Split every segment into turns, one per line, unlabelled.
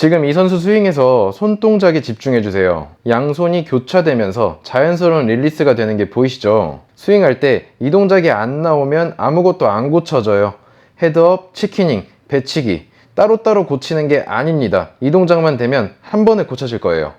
지금 이 선수 스윙에서 손동작에 집중해주세요. 양손이 교차되면서 자연스러운 릴리스가 되는 게 보이시죠? 스윙할 때 이 동작이 안 나오면 아무것도 안 고쳐져요. 헤드업, 치키닝, 배치기 따로따로 고치는 게 아닙니다. 이 동작만 되면 한 번에 고쳐질 거예요.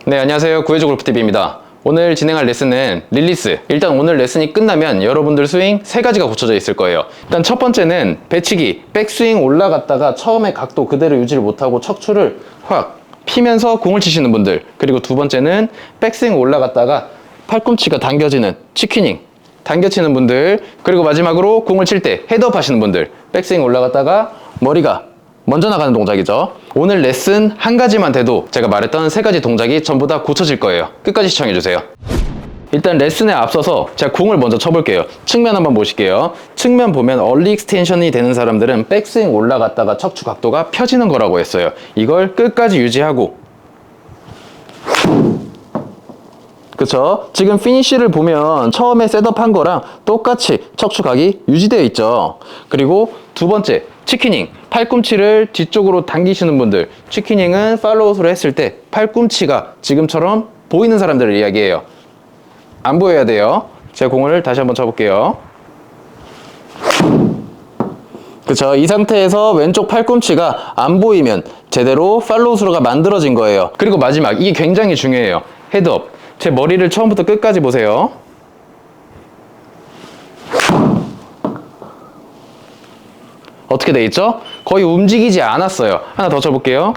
네, 안녕하세요. 구해줘 골프TV입니다. 오늘 진행할 레슨은 릴리스. 일단 오늘 레슨이 끝나면 여러분들 스윙 3가지가 고쳐져 있을 거예요. 일단 첫 번째는 배치기. 백스윙 올라갔다가 처음에 각도 그대로 유지를 못하고 척추를 확 피면서 공을 치시는 분들. 그리고 두 번째는 백스윙 올라갔다가 팔꿈치가 당겨지는 치키닝. 당겨치는 분들. 그리고 마지막으로 공을 칠 때 헤드업 하시는 분들. 백스윙 올라갔다가 머리가 먼저 나가는 동작이죠. 오늘 레슨 한 가지만 돼도 제가 말했던 3가지 동작이 전부 다 고쳐질 거예요. 끝까지 시청해주세요. 일단 레슨에 앞서서 제가 공을 먼저 쳐볼게요. 측면 한번 보실게요. 측면 보면 얼리 익스텐션이 되는 사람들은 백스윙 올라갔다가 척추 각도가 펴지는 거라고 했어요. 이걸 끝까지 유지하고, 그쵸? 지금 피니쉬를 보면 처음에 셋업한 거랑 똑같이 척추각이 유지되어 있죠. 그리고 두 번째, 치키닝. 팔꿈치를 뒤쪽으로 당기시는 분들. 치키닝은 팔로우스로 했을 때 팔꿈치가 지금처럼 보이는 사람들을 이야기해요. 안 보여야 돼요. 제가 공을 다시 한번 쳐볼게요. 그쵸? 이 상태에서 왼쪽 팔꿈치가 안 보이면 제대로 팔로우스로가 만들어진 거예요. 그리고 마지막, 이게 굉장히 중요해요. 헤드업. 제 머리를 처음부터 끝까지 보세요. 어떻게 돼 있죠? 거의 움직이지 않았어요. 하나 더 쳐볼게요.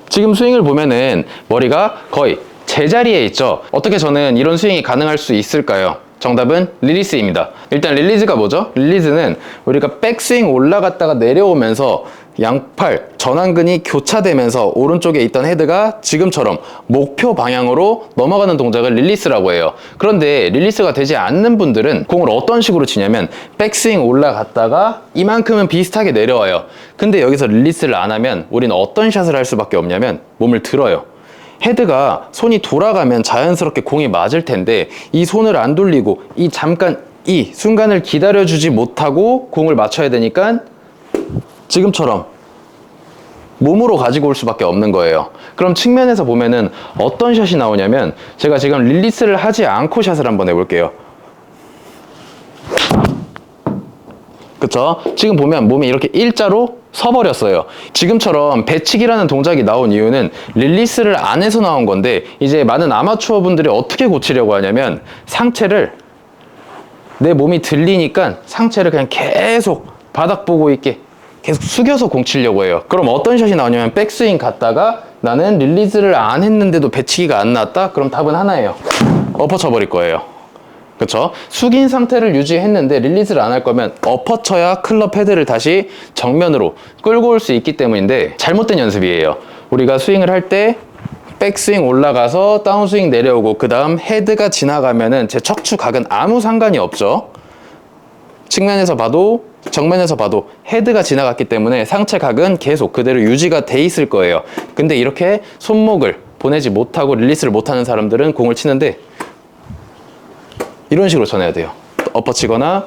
지금 스윙을 보면은 머리가 거의 제자리에 있죠. 어떻게 저는 이런 스윙이 가능할 수 있을까요? 정답은 릴리스입니다. 일단 릴리즈가 뭐죠? 릴리즈는 우리가 백스윙 올라갔다가 내려오면서 양팔 전완근이 교차되면서 오른쪽에 있던 헤드가 지금처럼 목표 방향으로 넘어가는 동작을 릴리스라고 해요. 그런데 릴리스가 되지 않는 분들은 공을 어떤 식으로 치냐면 백스윙 올라갔다가 이만큼은 비슷하게 내려와요. 근데 여기서 릴리스를 안 하면 우리는 어떤 샷을 할 수밖에 없냐면 몸을 들어요. 헤드가 손이 돌아가면 자연스럽게 공이 맞을 텐데 이 손을 안 돌리고 잠깐 이 순간을 기다려주지 못하고 공을 맞춰야 되니까 지금처럼 몸으로 가지고 올 수밖에 없는 거예요. 그럼 측면에서 보면은 어떤 샷이 나오냐면 제가 지금 릴리스를 하지 않고 샷을 한번 해볼게요. 그쵸? 지금 보면 몸이 이렇게 일자로 서버렸어요. 지금처럼 배치기라는 동작이 나온 이유는 릴리스를 안 해서 나온 건데, 이제 많은 아마추어 분들이 어떻게 고치려고 하냐면 상체를, 내 몸이 들리니까 상체를 그냥 계속 바닥 보고 있게 계속 숙여서 공 치려고 해요. 그럼 어떤 샷이 나오냐면 백스윙 갔다가 나는 릴리스를 안 했는데도 배치기가 안 나왔다? 그럼 답은 하나예요. 엎어 쳐버릴 거예요. 그쵸? 숙인 상태를 유지했는데 릴리스를 안 할 거면 엎어 쳐야 클럽 헤드를 다시 정면으로 끌고 올 수 있기 때문인데, 잘못된 연습이에요. 우리가 스윙을 할 때 백스윙 올라가서 다운스윙 내려오고 그 다음 헤드가 지나가면은 제 척추각은 아무 상관이 없죠. 측면에서 봐도 정면에서 봐도 헤드가 지나갔기 때문에 상체각은 계속 그대로 유지가 돼 있을 거예요. 근데 이렇게 손목을 보내지 못하고 릴리스를 못하는 사람들은 공을 치는데 이런 식으로 쳐내야 돼요. 엎어치거나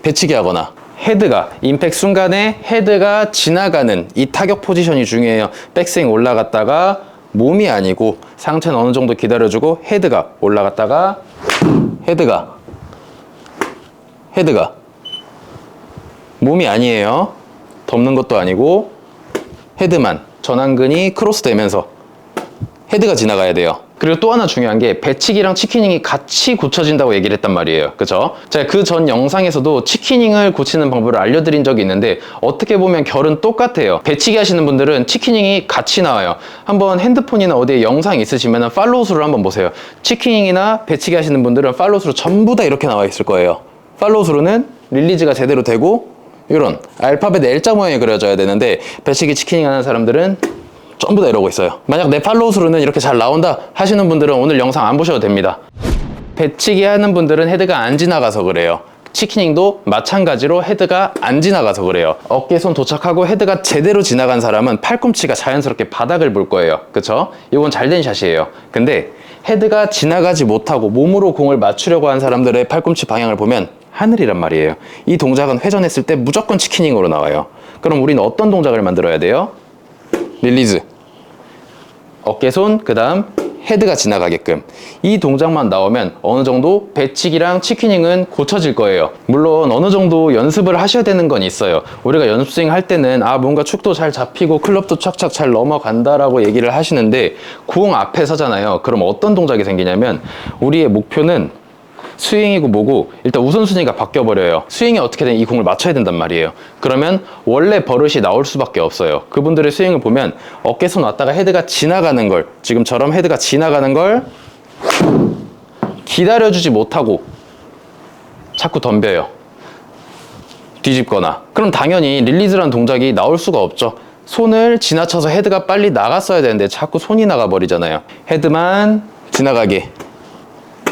배치기 하거나. 헤드가 임팩 순간에 헤드가 지나가는 이 타격 포지션이 중요해요. 백스윙 올라갔다가 몸이 아니고 상체는 어느 정도 기다려주고 헤드가 올라갔다가 헤드가 몸이 아니에요. 덮는 것도 아니고 헤드만 전완근이 크로스 되면서 헤드가 지나가야 돼요. 그리고 또 하나 중요한 게 배치기랑 치키닝이 같이 고쳐진다고 얘기를 했단 말이에요. 그쵸? 제가 그 전 영상에서도 치키닝을 고치는 방법을 알려드린 적이 있는데 어떻게 보면 결은 똑같아요. 배치기 하시는 분들은 치키닝이 같이 나와요. 한번 핸드폰이나 어디에 영상 있으시면 팔로우 스루를 한번 보세요. 치키닝이나 배치기 하시는 분들은 팔로우 스루 전부 다 이렇게 나와 있을 거예요. 팔로우 스루는 릴리즈가 제대로 되고 이런 알파벳 L자 모양이 그려져야 되는데, 배치기 치키닝 하는 사람들은 전부 다 이러고 있어요. 만약 내 팔로우 스루는 이렇게 잘 나온다 하시는 분들은 오늘 영상 안 보셔도 됩니다. 배치기 하는 분들은 헤드가 안 지나가서 그래요. 치키닝도 마찬가지로 헤드가 안 지나가서 그래요. 어깨선 도착하고 헤드가 제대로 지나간 사람은 팔꿈치가 자연스럽게 바닥을 볼 거예요. 그쵸? 이건 잘된 샷이에요. 근데 헤드가 지나가지 못하고 몸으로 공을 맞추려고 한 사람들의 팔꿈치 방향을 보면 하늘이란 말이에요. 이 동작은 회전했을 때 무조건 치키닝으로 나와요. 그럼 우리는 어떤 동작을 만들어야 돼요? 릴리즈, 어깨손, 그 다음 헤드가 지나가게끔. 이 동작만 나오면 어느 정도 배치기랑 치키닝은 고쳐질 거예요. 물론 어느 정도 연습을 하셔야 되는 건 있어요. 우리가 연습 스윙 할 때는 뭔가 축도 잘 잡히고 클럽도 착착 잘 넘어간다라고 얘기를 하시는데 공 앞에 서잖아요. 그럼 어떤 동작이 생기냐면 우리의 목표는 스윙이고 뭐고 일단 우선순위가 바뀌어버려요. 스윙이 어떻게든 이 공을 맞춰야 된단 말이에요. 그러면 원래 버릇이 나올 수밖에 없어요. 그분들의 스윙을 보면 어깨선 왔다가 헤드가 지나가는 걸, 지금처럼 헤드가 지나가는 걸 기다려주지 못하고 자꾸 덤벼요. 뒤집거나. 그럼 당연히 릴리즈라는 동작이 나올 수가 없죠. 손을 지나쳐서 헤드가 빨리 나갔어야 되는데 자꾸 손이 나가버리잖아요. 헤드만 지나가게,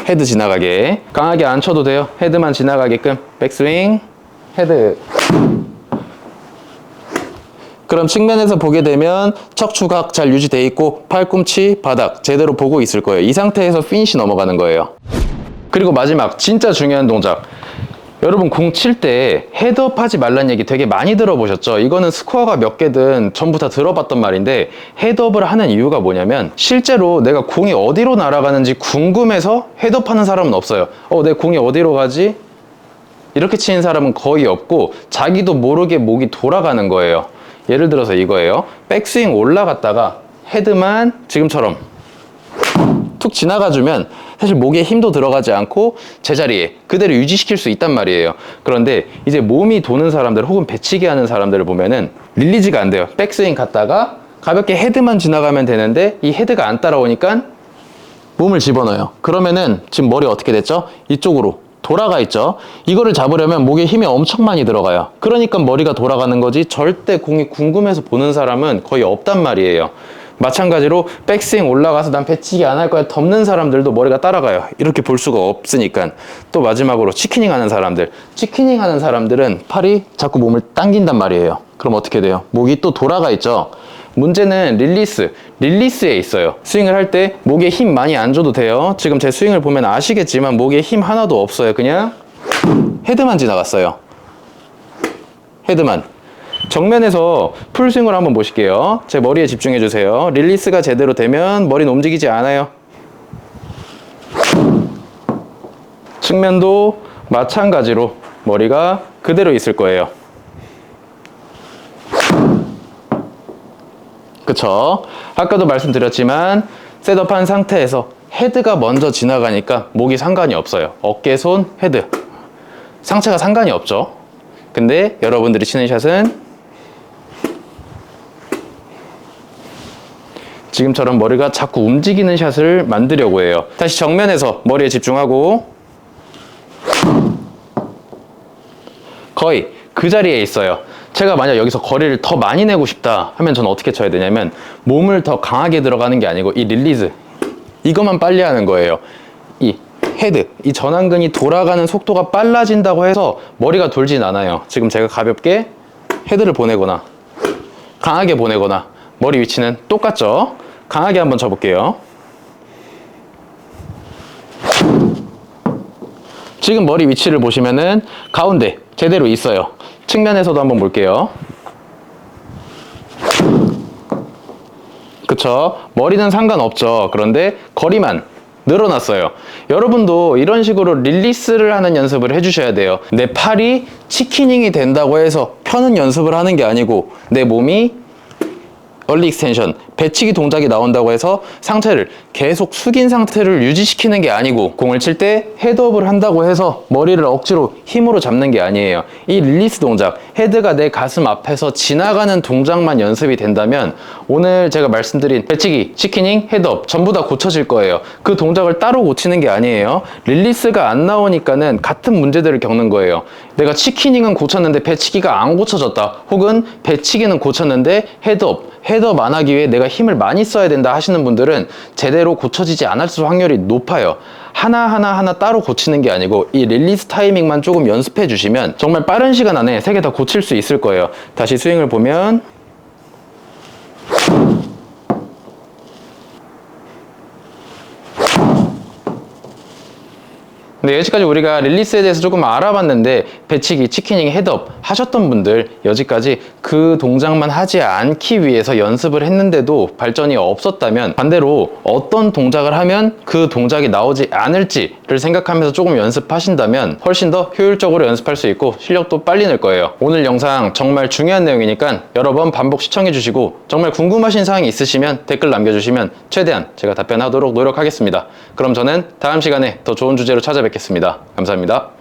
헤드 지나가게. 강하게 안 쳐도 돼요. 헤드만 지나가게끔. 백스윙, 헤드. 그럼 측면에서 보게 되면 척추각 잘 유지되어 있고 팔꿈치, 바닥 제대로 보고 있을 거예요. 이 상태에서 피니시 넘어가는 거예요. 그리고 마지막 진짜 중요한 동작. 여러분 공 칠 때 헤드업 하지 말란 얘기 되게 많이 들어보셨죠? 이거는 스코어가 몇 개든 전부 다 들어봤던 말인데 헤드업을 하는 이유가 뭐냐면 실제로 내가 공이 어디로 날아가는지 궁금해서 헤드업 하는 사람은 없어요. 내 공이 어디로 가지? 이렇게 치는 사람은 거의 없고 자기도 모르게 목이 돌아가는 거예요. 예를 들어서 이거예요. 백스윙 올라갔다가 헤드만 지금처럼 툭 지나가주면 사실 목에 힘도 들어가지 않고 제자리에 그대로 유지시킬 수 있단 말이에요. 그런데 이제 몸이 도는 사람들 혹은 배치기 하는 사람들을 보면은 릴리즈가 안 돼요. 백스윙 갔다가 가볍게 헤드만 지나가면 되는데 이 헤드가 안 따라오니까 몸을 집어넣어요. 그러면은 지금 머리 어떻게 됐죠? 이쪽으로 돌아가 있죠. 이거를 잡으려면 목에 힘이 엄청 많이 들어가요. 그러니까 머리가 돌아가는 거지 절대 공이 궁금해서 보는 사람은 거의 없단 말이에요. 마찬가지로 백스윙 올라가서 난 배치기 안 할 거야 덮는 사람들도 머리가 따라가요. 이렇게 볼 수가 없으니까. 또 마지막으로 치키닝 하는 사람들. 치키닝 하는 사람들은 팔이 자꾸 몸을 당긴단 말이에요. 그럼 어떻게 돼요? 목이 또 돌아가 있죠. 문제는 릴리스에 있어요. 스윙을 할 때 목에 힘 많이 안 줘도 돼요. 지금 제 스윙을 보면 아시겠지만 목에 힘 하나도 없어요. 그냥 헤드만 지나갔어요. 헤드만. 정면에서 풀스윙을 한번 보실게요. 제 머리에 집중해 주세요. 릴리스가 제대로 되면 머리는 움직이지 않아요. 측면도 마찬가지로 머리가 그대로 있을 거예요. 그쵸? 아까도 말씀드렸지만 셋업한 상태에서 헤드가 먼저 지나가니까 목이 상관이 없어요. 어깨, 손, 헤드. 상체가 상관이 없죠. 근데 여러분들이 치는 샷은 지금처럼 머리가 자꾸 움직이는 샷을 만들려고 해요. 다시 정면에서 머리에 집중하고 거의 그 자리에 있어요. 제가 만약 여기서 거리를 더 많이 내고 싶다 하면 저는 어떻게 쳐야 되냐면 몸을 더 강하게 들어가는 게 아니고 이 릴리즈 이것만 빨리 하는 거예요. 이 헤드, 이 전완근이 돌아가는 속도가 빨라진다고 해서 머리가 돌진 않아요. 지금 제가 가볍게 헤드를 보내거나 강하게 보내거나 머리 위치는 똑같죠? 강하게 한번 쳐볼게요. 지금 머리 위치를 보시면은 가운데 제대로 있어요. 측면에서도 한번 볼게요. 그쵸? 머리는 상관없죠. 그런데 거리만 늘어났어요. 여러분도 이런 식으로 릴리스를 하는 연습을 해주셔야 돼요. 내 팔이 치키닝이 된다고 해서 펴는 연습을 하는 게 아니고 내 몸이 얼리 익스텐션, 배치기 동작이 나온다고 해서 상체를 계속 숙인 상태를 유지시키는 게 아니고 공을 칠 때 헤드업을 한다고 해서 머리를 억지로 힘으로 잡는 게 아니에요. 이 릴리스 동작, 헤드가 내 가슴 앞에서 지나가는 동작만 연습이 된다면 오늘 제가 말씀드린 배치기, 치키닝, 헤드업 전부 다 고쳐질 거예요. 그 동작을 따로 고치는 게 아니에요. 릴리스가 안 나오니까는 같은 문제들을 겪는 거예요. 내가 치키닝은 고쳤는데 배치기가 안 고쳐졌다. 혹은 배치기는 고쳤는데 헤드업 안 하기 위해 내가 힘을 많이 써야 된다 하시는 분들은 제대로 고쳐지지 않을 확률이 높아요. 하나하나 따로 고치는 게 아니고 이 릴리스 타이밍만 조금 연습해 주시면 정말 빠른 시간 안에 3개 다 고칠 수 있을 거예요. 다시 스윙을 보면 네, 여기까지 우리가 릴리스에 대해서 조금 알아봤는데 배치기, 치키닝, 헤드업 하셨던 분들 여기까지 그 동작만 하지 않기 위해서 연습을 했는데도 발전이 없었다면 반대로 어떤 동작을 하면 그 동작이 나오지 않을지를 생각하면서 조금 연습하신다면 훨씬 더 효율적으로 연습할 수 있고 실력도 빨리 늘 거예요. 오늘 영상 정말 중요한 내용이니까 여러 번 반복 시청해 주시고 정말 궁금하신 사항이 있으시면 댓글 남겨주시면 최대한 제가 답변하도록 노력하겠습니다. 그럼 저는 다음 시간에 더 좋은 주제로 찾아뵙겠습니다. 감사합니다.